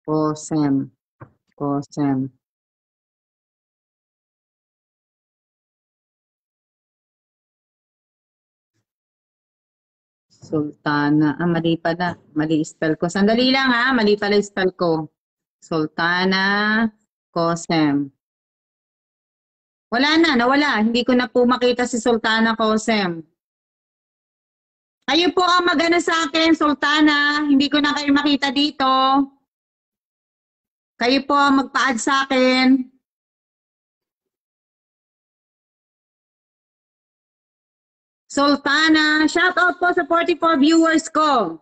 Cosem. Sultana. Mali pala. Mali spell ko. Sandali lang mali pala spell ko. Sultana Cosem. Wala na, nawala. Hindi ko na po makita si Sultana Cosem. Kayo po ang magana sa akin, Sultana. Hindi ko na kayo makita dito. Kayo po magpa-add sa akin. Sultana, shout out po sa 44 viewers ko.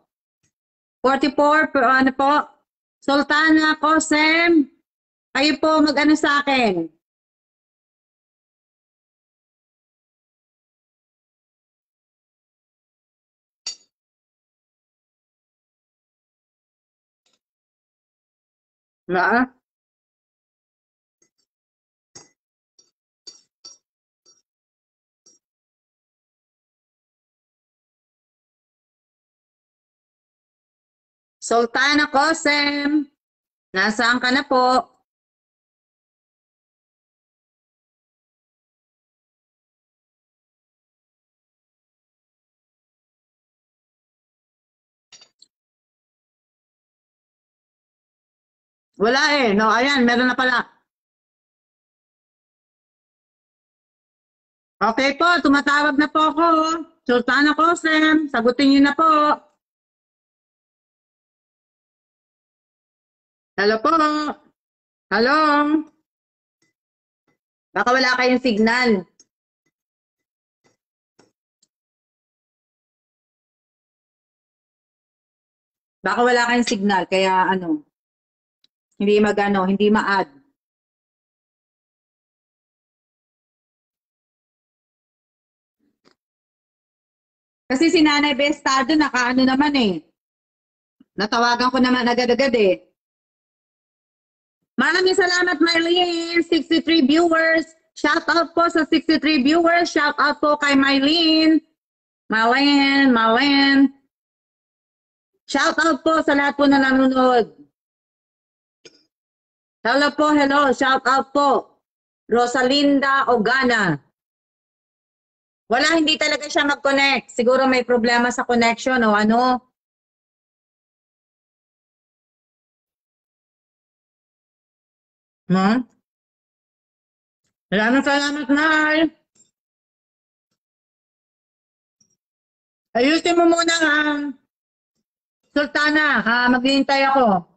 44, ano po? Sultana, Kosem, kayo po mag-ano sa akin. Na? Sultana Kosem, nasaan ka na po? Wala eh. No, ayan, meron na pala. Okay po, tumatawag na po ako. Sultana Kosem, sagutin niyo na po. Hello po. Hello. Baka wala kayong signal. Baka wala kayong signal, kaya ano, hindi ma-add. Kasi si Nanay Bestado, nakaano naman eh. Natawagan ko naman agad-agad eh. Maraming salamat, Mylene. 63 viewers. Shout out po sa 63 viewers. Shout out po kay Mylene. Mylene. Shout out po sa lahat po na nanonood. Hello po, hello. Shout out po. Rosalinda Ogana. Wala, hindi talaga siya mag-connect. Siguro may problema sa connection o ano. Hmm? Salamat, Nay. Ayusin mo muna nga. Sultana, maghihintay ako.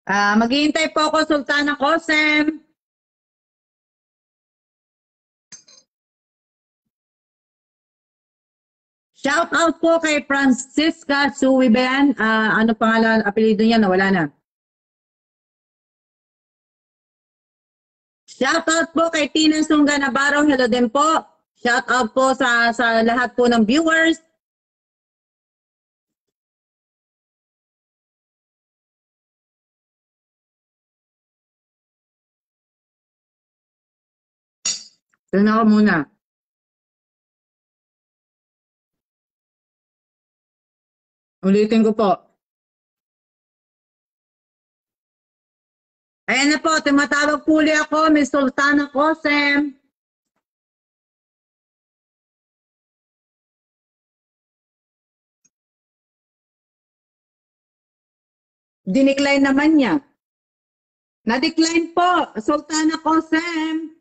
Maghihintay po ako, Sultana Kosem. Shout out po kay Francisca Suwiben. Ano pangalan, apelido niya? Wala na. Shout out po kay Tina Sunga Navarro. Hello din po. Shout out po sa lahat po ng viewers. Tignan ako muna. Ulitin ko po. Ayan na po, tumatawag po ulit ako, Miss Sultana Kosem. Dinecline naman niya. Na-decline po, Sultana Kosem.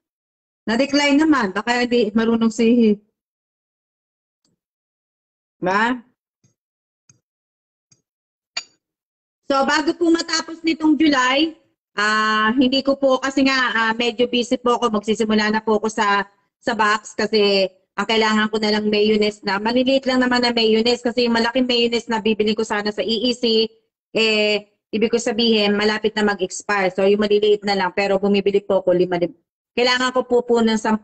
Na-decline naman, baka hindi marunong si... Ba? So, bago po matapos nitong July, hindi ko po, kasi nga medyo busy po ako, magsisimula na po ako sa box kasi ang kailangan ko na lang mayonnaise na, maliliit lang naman na mayonnaise kasi yung malaking mayonnaise na bibili ko sana sa EEC, ibig ko sabihin, malapit na mag-expire. So, yung maliliit na lang, pero bumibili po ako 5. Kailangan ko po ng 10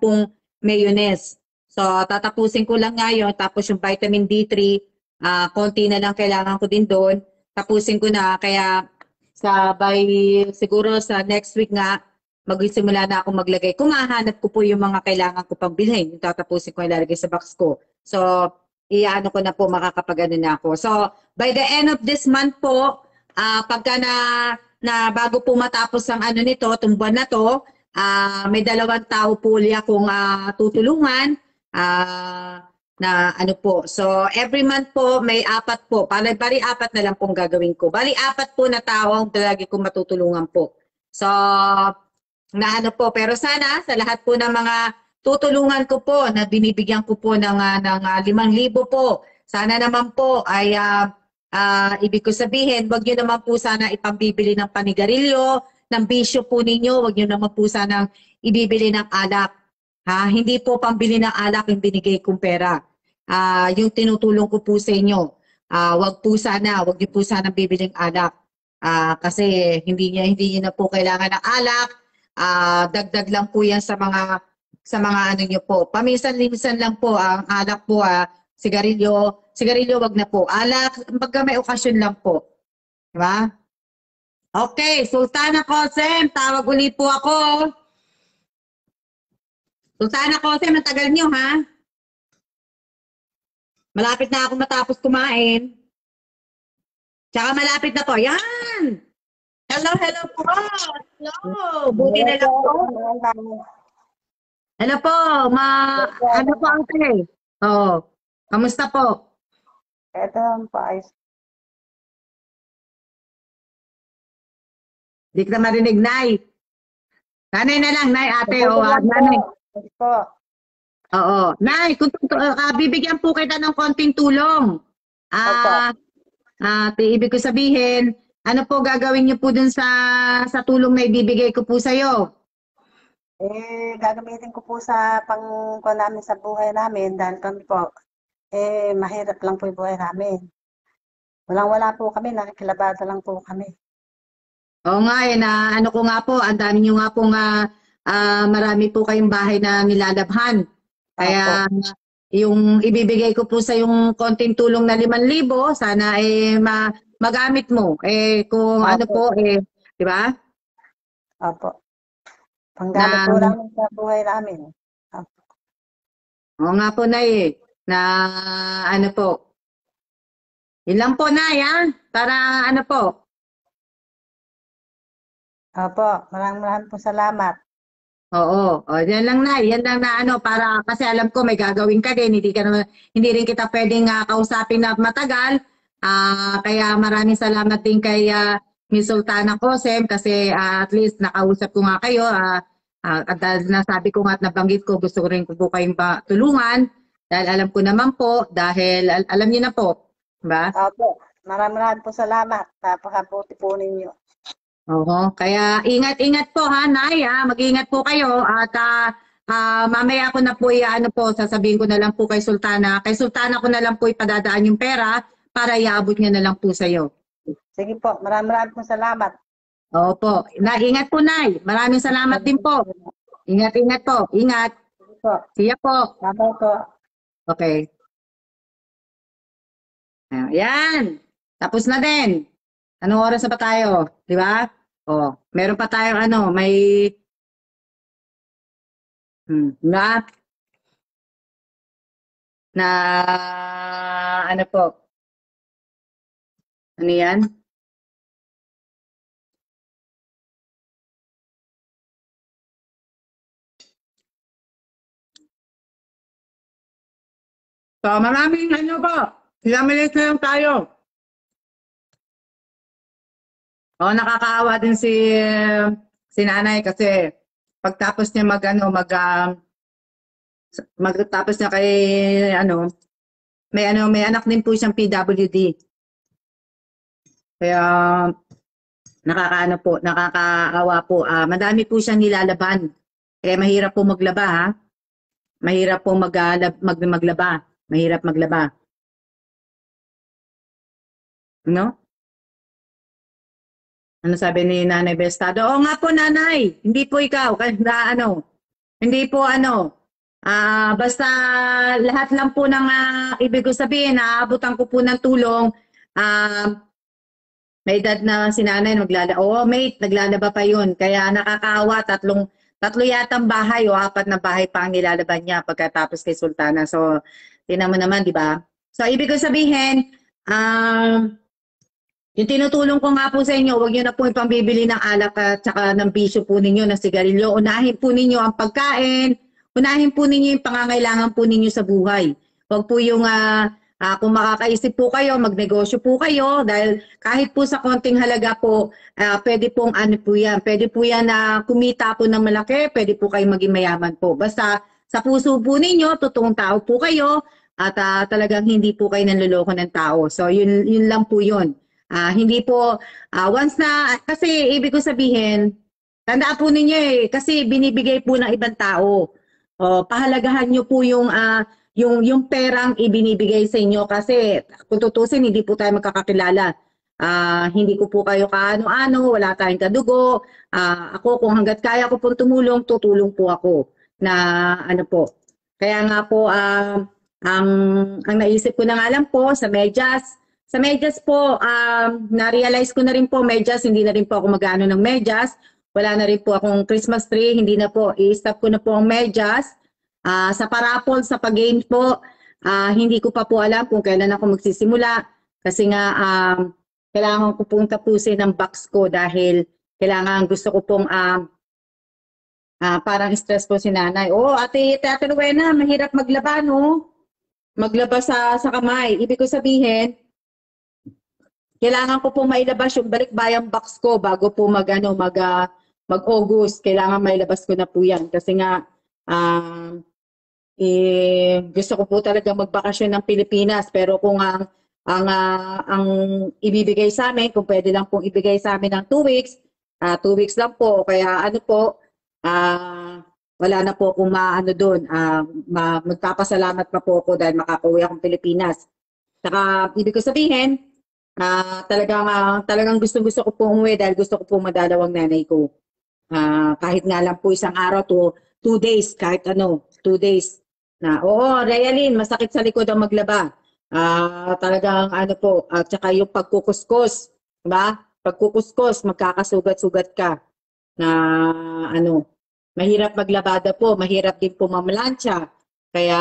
mayonnaise. So, tatapusin ko lang ngayon. Tapos yung vitamin D3, konti na lang kailangan ko din doon. Tapusin ko na. Kaya siguro sa next week nga, magsimula na ako maglagay. Kung mahanap ko po yung mga kailangan ko pang bilhin, yung tatapusin ko ilalagay sa box ko. So, iyaano ko na po, makakapag-ano na ako. So, by the end of this month po, pagka na bago po matapos ang ano nito, itong buwan na to, may 2 tao po ulit akong tutulungan na ano po. So, every month po, may 4 po. Bali 4 na lang pong gagawin ko. Bali 4 po na tao ang lagi kong matutulungan po. So, na ano po. Pero sana, sa lahat po ng mga tutulungan ko po, na binibigyan ko po ng 5,000 po sana naman po ay ibig ko sabihin, wag nyo naman po sana ipambibili ng panigarilyo, ng bisyo po ninyo, wag nyo naman po sana ibibili ng alak. Ha? Hindi po pambili ng alak yung binigay kong pera. Yung tinutulong ko po sa inyo. Wag nyo po sana bibiling alak. Kasi hindi niyo na po kailangan ng alak. Dagdag lang po yan sa mga ano nyo po. Paminsan-minsan lang po ang alak po, sigarilyo wag na po. Alak, pagka may okasyon lang po. Diba? Okay, Sultana Cosem, tawag ulit po ako. Sultana Cosem, ang tagal nyo ha? Malapit na ako matapos kumain. Tsaka malapit na po. Yan! Hello po. Hello. Buti na lang po. Hello po. Ano po ang tay? Kamusta po? Ito ang paayos. Di ka marinig, Nay. Nanay na lang, Nay, ate. Nanay. Po. Oo. Nay, kung bibigyan po kita ng konting tulong. Ibig ko sabihin, ano po gagawin niyo po dun sa tulong na ibibigay ko po sa'yo? Gagamitin ko po sa pangkuha namin sa buhay namin dahil kami po, mahirap lang po yung buhay namin. Walang-wala po kami, nakikilabada lang po kami. Oo nga, na ano ko nga po, ang dami nyo nga po marami po kayong bahay na nilalabhan. Kaya yung ibibigay ko po sa yung konting tulong na 5,000, sana magamit mo. Kung ano po, di ba? Opo. Panggamit po namin sa buhay namin. Opo. Oo nga po, Nay, na ano po. Yun lang po, Nay, para ano po. Opo, maraming po salamat. Oo, yan lang na, para kasi alam ko may gagawin ka din, hindi rin kita pwedeng kausapin na matagal. Kaya maraming salamat din kay Miss Sultana Cosem kasi at least nakausap ko nga kayo. At nasabi ko nga at nabanggit ko, gusto ko rin po kayong tulungan dahil alam ko naman po, dahil alam niyo na po, ba? Opo, maraming po salamat. Napakabuti po ninyo. Oo, kaya ingat-ingat po Nay, mag-ingat po kayo at mamaya ko na po sasabihin ko na lang po kay Sultana. Kay Sultana ko na lang po ipadadaan yung pera para iabot niya na lang po sa iyo. Sige po, maraming po salamat. Opo, ingat po Nay. Maraming salamat din po. Ingat-ingat po. Ingat. Sige po. Siya po. Bye po. Okay. Ayan. Tapos na din. Anong oras na ba tayo? Di ba? Meron pa tayong may na ano po? Ano yan? So, maraming po. Ilang minutes na lang tayo. Nakakaawa din si nanay kasi pagtapos niya magtapos niya kay may anak din po siyang PWD. Kaya nakakaawa po. Madami po siyang nilalaban. Kaya mahirap po maglaba Mahirap po maglaba. Mahirap maglaba. No? Ano sabi ni Nanay Bestado? Oo nga po, Nanay. Hindi po ikaw. Hindi po basta lahat lang po ng ibig ko sabihin, naabutan ko po ng tulong. May edad na si Nanay naglalaba pa yun. Kaya nakakaawa, tatlo yatang bahay o 4 na bahay pa ang nilalaban niya pagkatapos kay Sultana. So, tingnan mo naman, di ba? So, ibig ko sabihin, yung tinutulong ko nga po sa inyo, huwag nyo na po ipambibili ng alak at saka ng bisyo po ninyo, ng sigarilyo. Unahin po ninyo ang pagkain. Unahin po ninyo yung pangangailangan po ninyo sa buhay. Huwag po yung, kung makakaisip po kayo, magnegosyo po kayo. Dahil kahit po sa konting halaga po, pwede pong Pwede po yan na kumita po ng malaki. Pwede po kayo maging mayaman po. Basta sa puso po ninyo, totoong tao po kayo. at talagang hindi po kayo nanloloko ng tao. So yun lang po yun. Hindi po, once na, kasi ibig ko sabihin, tandaan po ninyo kasi binibigay po ng ibang tao. Pahalagahan nyo po yung perang ibinibigay sa inyo kasi kung tutusin, hindi po tayo magkakakilala. Hindi ko po kayo kaano-ano, wala tayong kadugo. Ako kung hanggat kaya ko pong tumulong, tutulong po ako na ano po. Kaya nga po, ang naisip ko na nga lang po sa medyas po, na-realize ko na rin po, medyas, hindi na rin po ako mag-ano ng medyas. Wala na rin po akong Christmas tree, hindi na po, i-stop ko na po ang medyas. Sa parapol, sa pag-game po, hindi ko pa po alam kung kailan ako magsisimula. Kasi nga, kailangan ko pong tapusin ang box ko dahil kailangan gusto ko pong parang stress po si nanay. Ate Rowena, mahirap maglaba, no? Maglaba sa kamay. Ibig ko sabihin, kailangan ko pong mailabas yung balikbayang box ko bago po mag-August. Kailangan mailabas ko na po yan. Kasi nga, gusto ko po talaga magbakasyon ng Pilipinas. Pero kung ang ibibigay sa amin, kung pwede lang pong ibigay sa amin ng 2 weeks, 2 weeks lang po. Kaya ano po, wala na po kung maano doon. Magpapasalamat pa po ako dahil makakauwi akong Pilipinas. Saka ibig ko sabihin, talagang gusto ko po umuwi dahil gusto ko po madalaw ang nanay ko. Kahit nga lang po isang araw to 2 days, kahit 2 days. Realin, masakit sa likod ang maglaba. Talagang po, at saka yung pagkukuskus, diba? Pagkukuskus, magkakasugat-sugat ka na mahirap maglabada po, mahirap din po mamlansya. Kaya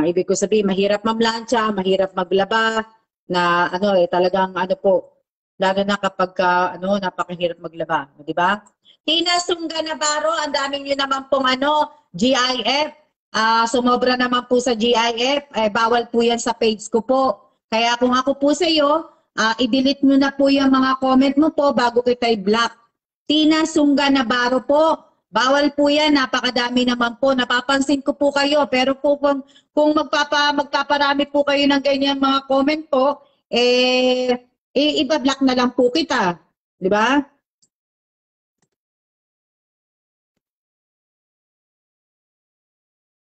ibig ko sabihin, mahirap mamlansya, mahirap maglaba, na talagang po, lalo na kapag napakahirap maglaba, di ba? Tina Sungga Navarro, ang daming yun naman pong GIF. Sumobra naman po sa GIF, bawal po yan sa page ko po. Kaya kung ako po sa iyo, i-delete mo na po yung mga comment mo po bago kita i-block. Tina Sungga Navarro po, bawal po yan, napakadami naman po. Napapansin ko po kayo, pero po kung magpaparami po kayo ng ganyan mga comment po, iba-block na lang po kita. Di ba?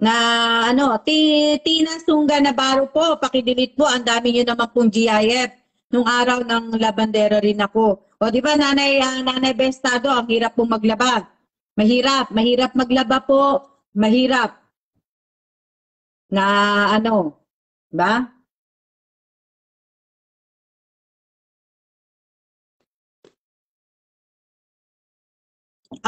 Na Tina Sungga Navarro po, pakidelete po, ang dami nyo naman pong GIF. Nung araw ng labandera rin ako. O di ba Nanay Bestado, ang hirap pong maglaba. Mahirap maglaba po, mahirap. Na ba?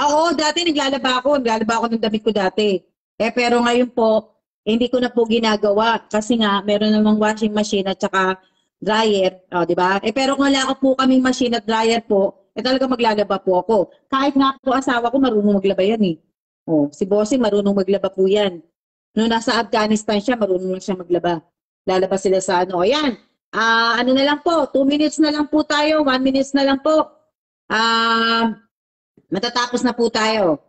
Oo, dati naglalaba ako ng damit ko dati. Pero ngayon po, hindi ko na po ginagawa kasi nga meron namang washing machine at saka dryer, di ba? Pero kung wala po kaming machine at dryer po, talaga maglalaba po ako. Kahit nga po asawa ko marunong maglaba yan eh. Si Bossing marunong maglaba po yan. Noong nasa Afghanistan siya, marunong lang siya maglaba. Lalabas sila sa Ayan. Na lang po, 2 minutes na lang po tayo, 1 minutes na lang po. Matatapos na po tayo.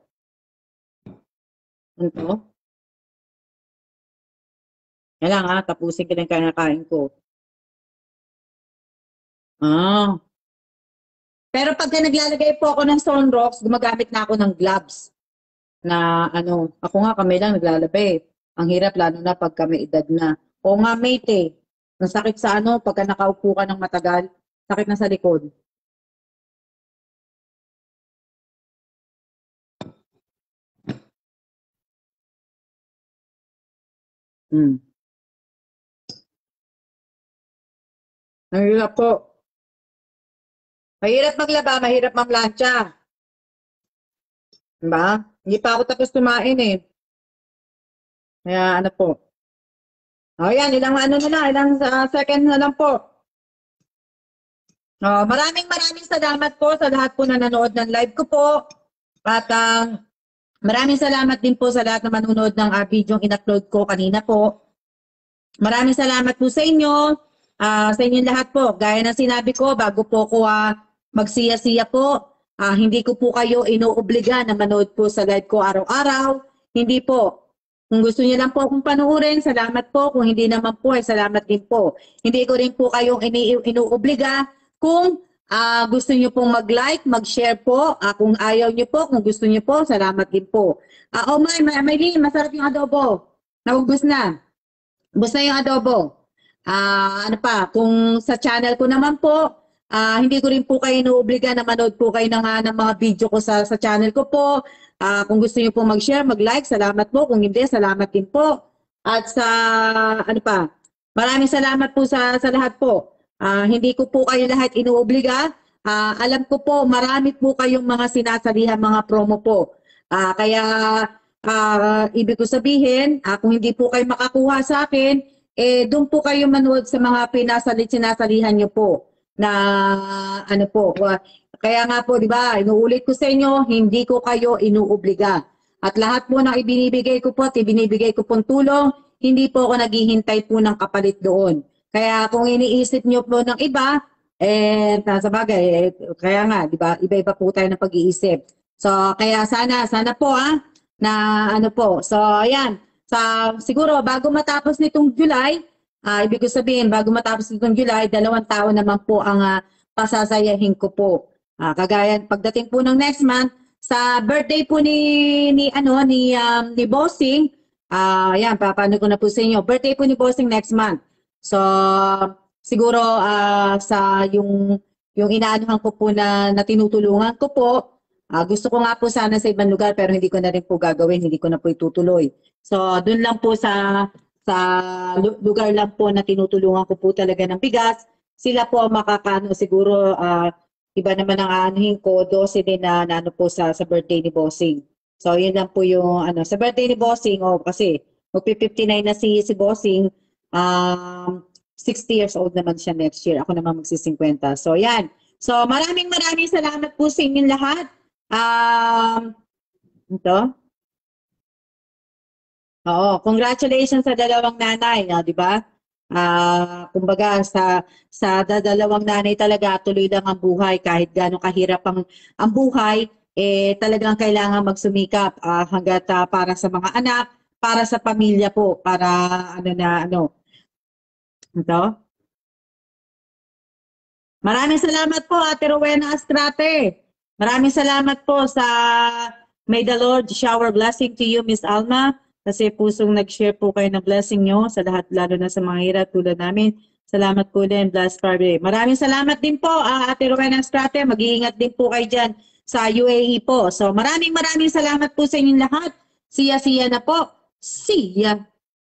Ano? Yan lang tapusin ko ng kinakain ko. Pero pagka naglalagay po ako ng sunrocks, gumagamit na ako ng gloves. Na ako nga kami lang naglalabay. Ang hirap lalo na pag kami edad na. O nga mate ang sakit sa pagka nakaupo ka ng matagal, sakit na sa likod. Mahirap po. Mahirap maglaba, mahirap mamlansya. Diba? Hindi pa ako tapos kumain eh. Kaya po. Yan, ilang second na lang po. Maraming salamat po sa lahat po na nanood ng live ko po. At maraming salamat din po sa lahat na manonood ng video in-upload ko kanina po. Maraming salamat po sa inyo. Sa inyong lahat po, gaya ng sinabi ko, bago po ko magsiya-siya po, hindi ko po kayo inuobliga na manood po sa live ko araw-araw. Hindi po. Kung gusto niyo lang po akong panuorin, salamat po. Kung hindi naman po, ay salamat din po. Hindi ko rin po kayong inuobliga. Kung gusto niyo pong mag-like, mag-share po. Kung ayaw niyo po, kung gusto niyo po, salamat din po. Maylin, masarap yung adobo. Naubos na. Ubos na yung adobo. Ano pa, kung sa channel ko naman po, hindi ko rin po kayo inuobliga na manood po kayo ng mga video ko sa channel ko po. Kung gusto niyo po mag-share, mag-like, salamat po. Kung hindi, salamat din po. At sa, ano pa, maraming salamat po sa lahat po. Hindi ko po kayo lahat inuobliga. Alam ko po, marami po kayong mga sinasalihan, mga promo po. Kaya, ibig ko sabihin, kung hindi po kayo makakuha sa akin, doon po kayo manood sa mga sinasalihan nyo po. Na, ano po, kaya nga po, di ba, inuulit ko sa inyo, hindi ko kayo inuobliga. At lahat po ng ibinibigay ko po at ibinibigay ko pong tulong, hindi po ako naghihintay po ng kapalit doon. Kaya kung iniisip nyo po ng iba, sa bagay, kaya nga, di ba, iba-iba po tayo ng pag-iisip. So, kaya sana po na ano po. So, ayan, siguro bago matapos nitong July, ibig ko sabihin, bago matapos nitong July, 2 tao naman po ang pasasayahin ko po. Kagaya pagdating po ng next month sa birthday po ni Bossing, ayan, paano ko na po sa inyo, birthday po ni Bossing next month. So siguro sa yung inaanuhan ko po na tinutulungan ko po, gusto ko nga po sana sa ibang lugar pero hindi ko na rin po gagawin, hindi ko na po itutuloy. So doon lang po sa lugar lang po na tinutulungan ko po talaga ng bigas, sila po makakano siguro iba naman ang aanuhin ko, 12 din na ano po sa birthday ni Bossing. So, yun lang po yung sa birthday ni Bossing, kasi magpi-59 na si Bossing, 60 years old naman siya next year. Ako naman magsi-50. So, yan. So, maraming salamat po sa inyong lahat. Ito. Oo, congratulations sa dalawang nanay, di ba? Kumbaga sa dalawang nanay talaga tuloy lang ang buhay kahit gaano kahirap ang buhay, talagang kailangan magsumikap hangga't para sa mga anak, para sa pamilya po, para ito. Maraming salamat po Ate Rowena Astrate. Maraming salamat po sa May the Lord shower blessing to you, Miss Alma. Kasi pusong nag-share po kayo ng blessing nyo sa lahat, lalo na sa mga hirap tulad namin. Salamat po din, Bless Friday. Maraming salamat din po, Ate Rowena Strate. Mag-iingat din po kayo dyan sa UAE po. So maraming salamat po sa inyong lahat. Siya na po. See ya.